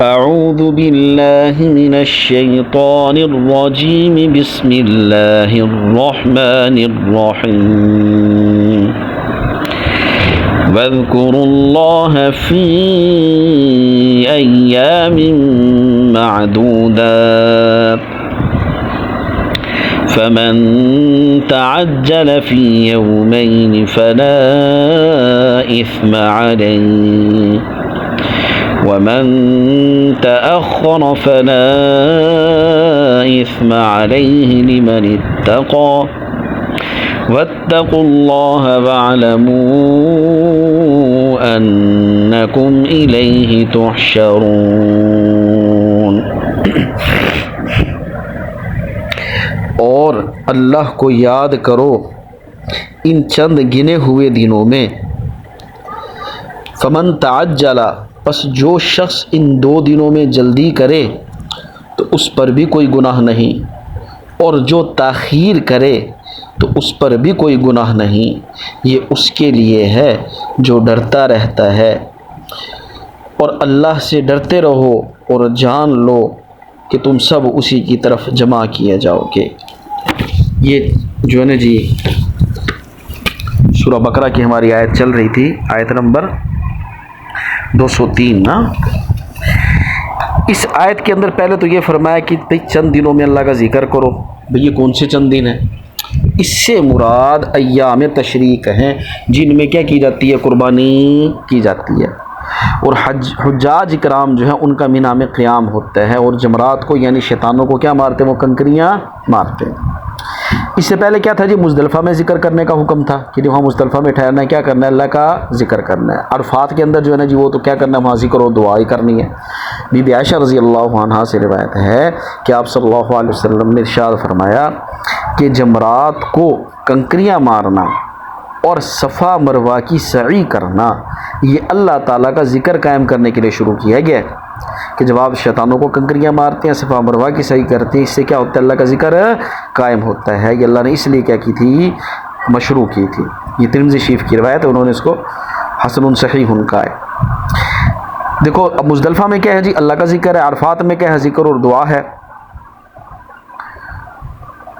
أعوذ بالله من الشيطان الرجيم بسم الله الرحمن الرحيم واذكروا الله في أيام معدودات فمن تعجل في يومين فلا إثم عليه ومن تأخر فلا إثم عليه لمن اتقى واتقوا الله واعلموا أنكم إليه تحشرون۔ اور اللہ کو یاد کرو ان چند گنے ہوئے دنوں میں، فمن تعجل، پس جو شخص ان 2 دنوں میں جلدی کرے تو اس پر بھی کوئی گناہ نہیں، اور جو تاخیر کرے تو اس پر بھی کوئی گناہ نہیں، یہ اس کے لیے ہے جو ڈرتا رہتا ہے۔ اور اللہ سے ڈرتے رہو اور جان لو کہ تم سب اسی کی طرف جمع کیے جاؤ گے۔ یہ جو ہے نا جی سورہ بقرہ کی ہماری آیت چل رہی تھی، آیت نمبر 203 نا۔ اس آیت کے اندر پہلے تو یہ فرمایا کہ بھئی چند دنوں میں اللہ کا ذکر کرو۔ بھئی یہ کون سے چند دن ہیں؟ اس سے مراد ایام تشریق ہیں، جن میں کیا کی جاتی ہے؟ قربانی کی جاتی ہے، اور حجاج اکرام جو ہیں ان کا مینا میں قیام ہوتا ہے، اور جمرات کو یعنی شیطانوں کو کیا مارتے ہیں؟ وہ کنکریاں مارتے ہیں۔ اس سے پہلے کیا تھا جی؟ مزدلفہ میں ذکر کرنے کا حکم تھا کہ وہاں مزدلفہ میں ٹھہرنا ہے، کیا کرنا ہے؟ اللہ کا ذکر کرنا ہے۔ عرفات کے اندر جو ہے نا جی وہ تو کیا کرنا ہے؟ وہاں ذکر و دعا ہی کرنی ہے۔ بی بی عائشہ رضی اللہ عنہا سے روایت ہے کہ آپ صلی اللہ علیہ وسلم نے ارشاد فرمایا کہ جمرات کو کنکریاں مارنا اور صفا مروہ کی سعی کرنا، یہ اللہ تعالیٰ کا ذکر قائم کرنے کے لیے شروع کیا گیا ہے، کہ جب آپ شیطانوں کو کنکریاں مارتے ہیں، صفا مروہ کی صحیح کرتے ہیں، اس سے کیا ہوتا ہے؟ اللہ کا ذکر قائم ہوتا ہے۔ یہ اللہ نے اس لیے کیا کی تھی؟ مشروع کی تھی۔ یہ ترمذی شریف کی روایت ہے، انہوں نے اس کو حسن صحیح کہا ہے۔ دیکھو اب مزدلفہ میں کیا ہے جی؟ اللہ کا ذکر ہے۔ عرفات میں کیا ہے؟ ذکر اور دعا ہے۔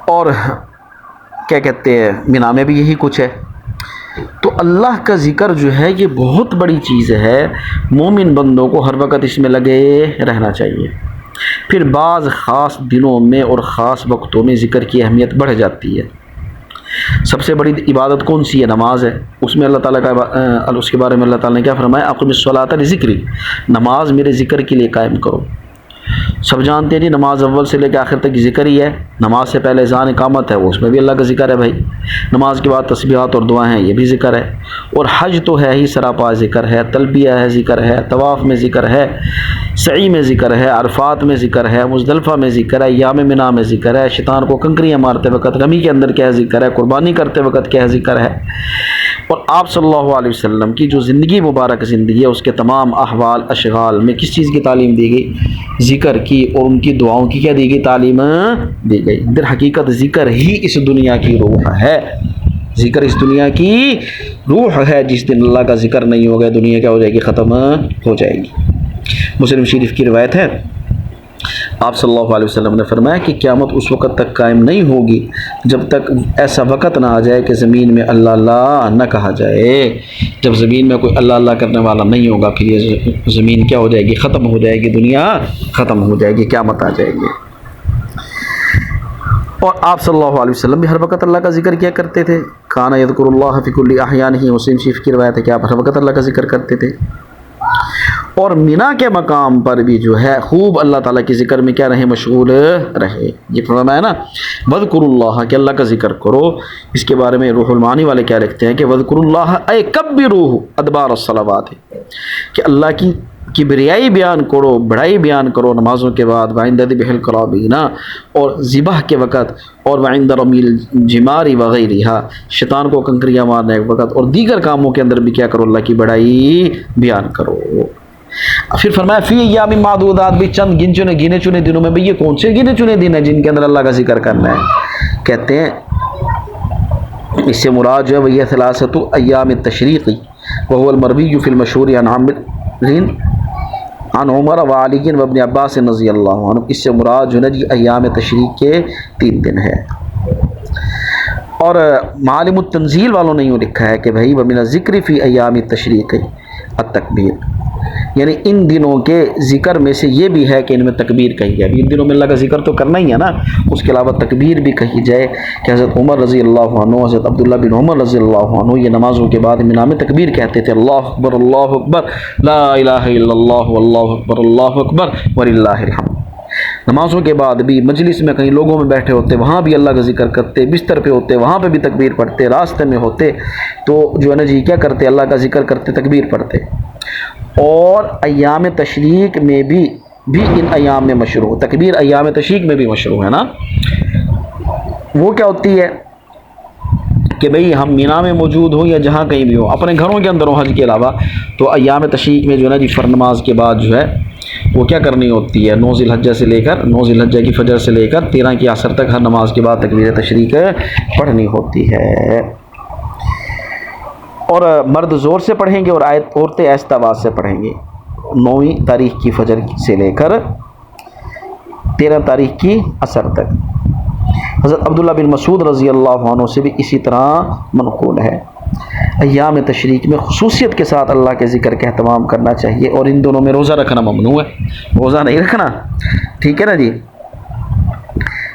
اور کیا کہتے ہیں؟ مینا میں بھی یہی کچھ ہے۔ تو اللہ کا ذکر جو ہے یہ بہت بڑی چیز ہے، مومن بندوں کو ہر وقت اس میں لگے رہنا چاہیے۔ پھر بعض خاص دنوں میں اور خاص وقتوں میں ذکر کی اہمیت بڑھ جاتی ہے۔ سب سے بڑی عبادت کون سی ہے؟ نماز ہے۔ اس میں اللہ تعالیٰ کا اس کے بارے میں اللہ تعالیٰ نے کیا فرمایا؟ اقم الصلاۃ لذکری، نماز میرے ذکر کے لیے قائم کرو۔ سب جانتے ہیں جی نماز اول سے لے کے آخر تک ذکر ہی ہے۔ نماز سے پہلے اذان اقامت ہے، وہ اس میں بھی اللہ کا ذکر ہے بھائی۔ نماز کے بعد تسبیحات اور دعائیں ہیں، یہ بھی ذکر ہے۔ اور حج تو ہے ہی سراپا ذکر ہے، تلبیہ ہے ذکر ہے، طواف میں ذکر ہے، سعی میں ذکر ہے، عرفات میں ذکر ہے، مزدلفہ میں ذکر ہے، ایام مینا میں ذکر ہے، شیطان کو کنکریاں مارتے وقت رمی کے اندر کیا ذکر ہے، قربانی کرتے وقت کیا ذکر ہے۔ اور آپ صلی اللہ علیہ وسلم کی جو زندگی مبارک زندگی ہے، اس کے تمام احوال اشغال میں کس چیز کی تعلیم دی گئی؟ ذکر کی، اور ان کی دعاؤں کی کیا دی گئی؟ تعلیم دی گئی۔ در حقیقت ذکر ہی اس دنیا کی روح ہے، ذکر اس دنیا کی روح ہے۔ جس دن اللہ کا ذکر نہیں ہوگا دنیا کیا ہو جائے گی؟ ختم ہو جائے گی۔ مسلم شریف کی روایت ہے، آپ صلی اللہ علیہ وسلم نے فرمایا کہ قیامت اس وقت تک قائم نہیں ہوگی جب تک ایسا وقت نہ آ جائے کہ زمین میں اللہ اللہ نہ کہا جائے۔ جب زمین میں کوئی اللہ اللہ کرنے والا نہیں ہوگا، پھر یہ زمین کیا ہو جائے گی؟ ختم ہو جائے گی، دنیا ختم ہو جائے گی، قیامت آ جائے گی۔ اور آپ صلی اللہ علیہ وسلم بھی ہر وقت اللہ کا ذکر کیا کرتے تھے۔ کان یذکر اللہ فی کل احیانہ، مسلم شریف کی روایت ہے کہ آپ ہر وقت اللہ کا ذکر کرتے تھے۔ اور مینا کے مقام پر بھی جو ہے خوب اللہ تعالیٰ کے ذکر میں کیا رہے؟ مشغول رہے۔ یہ فرمایا ہے نا وذکروا اللہ، کہ اللہ کا ذکر کرو۔ اس کے بارے میں روح المعانی والے کیا لکھتے ہیں کہ وذکروا اللہ اے کبروہ ادبار الصلوات، کہ اللہ کی کبریائی بیان کرو، بڑائی بیان کرو نمازوں کے بعد، وعند ذبح القرابین، اور ذبح کے وقت، اور وعند رمی الجمار وغیرہ، شیطان کو کنکریاں مارنے کے وقت، اور دیگر کاموں کے اندر بھی کیا کرو؟ اللہ کی بڑائی بیان کرو۔ پھر فرمایا فی ایام معدودات، بھی چند گنے چنے دنوں میں۔ بھئی یہ کون سے گنے چنے دن ہیں جن کے اندر اللہ کا ذکر کرنا ہے؟ کہتے ہیں اس سے مراد جو ہے وہ یہ ثلاثۃ ایام التشریق وهو المروی فی المشہور عن عامر عن عمر و علی و ابن عباس رضی اللہ عنہ، اس سے مراد جو ہے نا جی ایام تشریق کے 3 دن ہے۔ اور معالم التنزیل والوں نے یوں لکھا ہے کہ بھائی ومن الذکر فی ایام التشریق التکبیر، یعنی ان دنوں کے ذکر میں سے یہ بھی ہے کہ ان میں تکبیر کہی جائے۔ ان دنوں میں اللہ کا ذکر تو کرنا ہی ہے نا، اس کے علاوہ تکبیر بھی کہی جائے کہ حضرت عمر رضی اللہ عنہ، حضرت عبداللہ بن عمر رضی اللہ عنہ یہ نمازوں کے بعد مینا میں تکبیر کہتے تھے، اللہ اکبر لا الہ الا اللہ اللہ اکبر وللہ الحمد۔ نمازوں کے بعد بھی مجلس میں کہیں لوگوں میں بیٹھے ہوتے وہاں بھی اللہ کا ذکر کرتے، بستر پہ ہوتے وہاں پہ بھی تکبیر پڑھتے، راستے میں ہوتے تو جو ہے نا جی کیا کرتے، اللہ کا ذکر کرتے، تکبیر پڑھتے۔ اور ایام تشریق میں بھی ان ایام میں مشروع، تکبیر ایام تشریق میں بھی مشروع ہے نا۔ وہ کیا ہوتی ہے کہ بھئی ہم مینا میں موجود ہوں یا جہاں کہیں بھی ہوں، اپنے گھروں کے اندر ہوں حج کے علاوہ، تو ایام تشریق میں جو ہے نا جی فرض نماز کے بعد جو ہے وہ کیا کرنی ہوتی ہے، 9 ذی الحجہ سے لے کر 9 ذی الحجہ کی فجر سے لے کر 13 کی عصر تک ہر نماز کے بعد تکبیر تشریق پڑھنی ہوتی ہے۔ اور مرد زور سے پڑھیں گے اور عورتیں آہستہ آواز سے پڑھیں گے، 9ویں تاریخ کی فجر سے لے کر 13 تاریخ کی عصر تک۔ حضرت عبداللہ بن مسعود رضی اللہ عنہ سے بھی اسی طرح منقول ہے۔ ایام تشریق میں خصوصیت کے ساتھ اللہ کے ذکر کا اہتمام کرنا چاہیے، اور ان دونوں میں روزہ رکھنا ممنوع ہے، روزہ نہیں رکھنا، ٹھیک ہے نا جی۔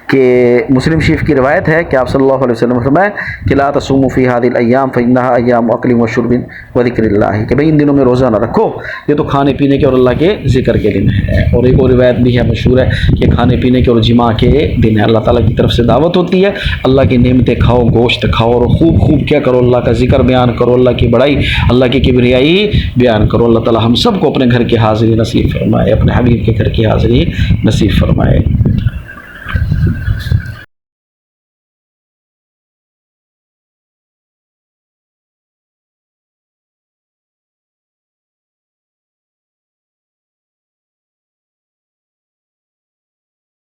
کہ مسلم شریف کی روایت ہے کہ آپ صلی اللہ علیہ وسلم فرمائے کہ لا تصوموا فی هذه الايام فانها ایام اکل و شرب و ذکر اللہ، کہ بھئی ان دنوں میں روزہ نہ رکھو، یہ تو کھانے پینے کے اور اللہ کے ذکر کے دن ہے۔ اور ایک اور روایت بھی ہے مشہور ہے کہ کھانے پینے کے اور جماع کے دن ہے، اللہ تعالیٰ کی طرف سے دعوت ہوتی ہے، اللہ کی نعمتیں کھاؤ، گوشت کھاؤ اور خوب خوب کیا کرو، اللہ کا ذکر بیان کرو، اللہ کی بڑائی، اللہ کی کبریائی بیان کرو۔ اللہ تعالیٰ ہم سب کو اپنے گھر کی حاضری نصیب فرمائے، اپنے حبیب کے گھر کی حاضری نصیب فرمائے۔